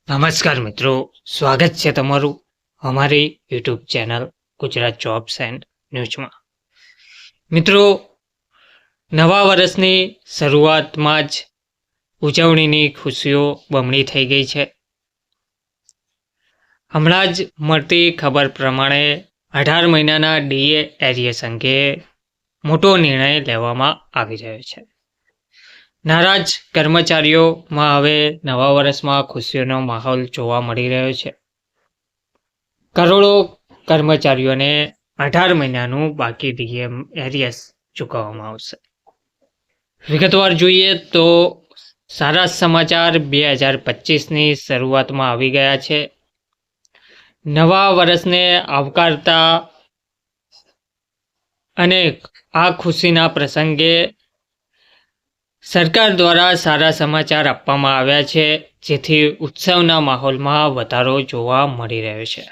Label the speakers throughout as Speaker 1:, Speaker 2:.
Speaker 1: નમસ્કાર મિત્રો, સ્વાગત છે તમારું અમારી YouTube channel Gujarat jobs and ન્યૂઝમાં. મિત્રો, નવા વર્ષની શરૂઆતમાં જ ઉજવણીની ખુશીઓ બમણી થઈ ગઈ છે. હમણાં જ મળતી ખબર પ્રમાણે 18 મહિનાના ડીએ એરિયર્સ અંગે મોટો નિર્ણય લેવામાં આવી રહ્યો છે. નારાજ કર્મચારીઓમાં હવે નવા વર્ષમાં ખુશીઓનો માહોલ જોવા મળી રહ્યો છે. કરોડો કર્મચારીઓને 18 મહિનાનું બાકી ડીએ એરિયર્સ ચૂકવવામાં આવશે. વિગતવાર જોઈએ તો સારા સમાચાર 2025ની શરૂઆતમાં આવી ગયા છે. નવા વર્ષને આવકારતા અને આ ખુશીના પ્રસંગે સરકાર દ્વારા સારા સમાચાર આપવામાં આવ્યા છે, જેથી ઉત્સવના માહોલમાં વધારો જોવા મળી રહ્યો છે.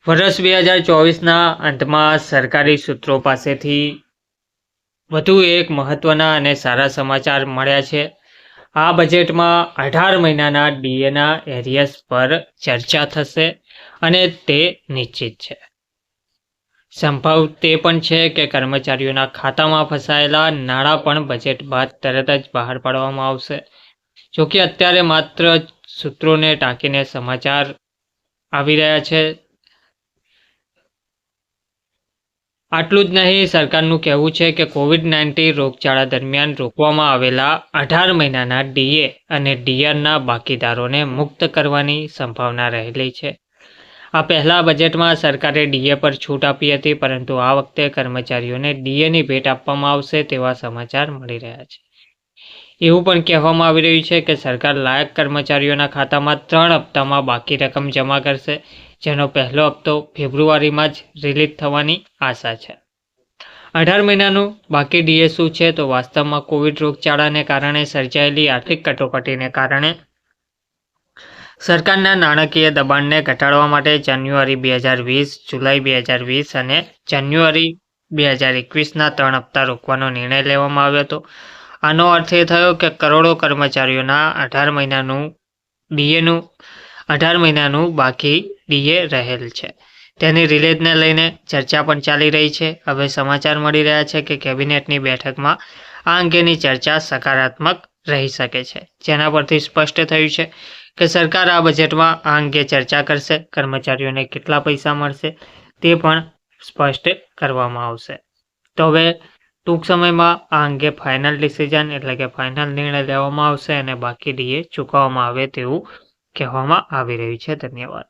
Speaker 1: વર્ષ 2024ના અંતમાં સરકારી સૂત્રો પાસેથી વધુ એક મહત્વના અને સારા સમાચાર મળ્યા છે. આ બજેટમાં 18 મહિનાના ડીએના એરિયર્સ પર ચર્ચા થશે અને તે નિશ્ચિત છે. સંભવ તે પણ છે કે કર્મચારીઓના ખાતામાં ફસાયેલા નાણાં પણ બજેટ બાદ તરત જ બહાર પાડવામાં આવશે. જોકે અત્યારે માત્ર સૂત્રોને ટાંકીને સમાચાર આવી રહ્યા છે. આટલું જ નહીં, સરકારનું કહેવું છે કે કોવિડ-19 રોગચાળા દરમિયાન રોકવામાં આવેલા 18 મહિનાના ડીએ અને ડીઆરના બાકીદારોને મુક્ત કરવાની સંભાવના રહેલી છે. આ પહેલા બજેટમાં સરકારે ડીએ પર છૂટ આપી હતી, પરંતુ આ વખતે કર્મચારીઓને ડીએની ભેટ આપવામાં આવશે તેવા સમાચાર મળી રહ્યા છે. એવું પણ કહેવામાં આવી રહ્યું છે કે સરકાર લાયક કર્મચારીઓના ખાતામાં 3 હપ્તામાં બાકી રકમ જમા કરશે, જેનો પહેલો હપ્તો ફેબ્રુઆરીમાં જ રિલીઝ થવાની આશા છે. 18 મહિનાનું બાકી ડીએ શું છે? તો વાસ્તવમાં કોવિડ રોગચાળાને કારણે સર્જાયેલી આર્થિક કટોકટીને કારણે સરકારના નાણાકીય દબાણને ઘટાડવા માટે જાન્યુઆરી 2020, જુલાઈ 2020 અને જાન્યુઆરી 2021ના 3 હપ્તા રોકવાનો નિર્ણય લેવામાં આવ્યો હતો. આનો અર્થ એ થયો કે કરોડો કર્મચારીઓના 18 મહિનાનું બાકી ડીએ રહેલ છે. તેની રિલીઝને લઈને ચર્ચા પણ ચાલી રહી છે. હવે સમાચાર મળી રહ્યા છે કે કેબિનેટની બેઠકમાં આ અંગેની ચર્ચા સકારાત્મક રહી શકે છે, જેના પરથી સ્પષ્ટ થયું છે કે સરકાર આ બજેટમાં આ અંગે ચર્ચા કરશે. કર્મચારીઓને કેટલા પૈસા મળશે તે પણ સ્પષ્ટ કરવામાં આવશે. તો હવે ટૂંક સમયમાં આ અંગે ફાઇનલ ડિસિઝન એટલે કે ફાઇનલ નિર્ણય લેવામાં આવશે અને બાકી ડીએ ચૂકવવામાં આવે તેવું કહેવામાં આવી રહ્યું છે. ધન્યવાદ.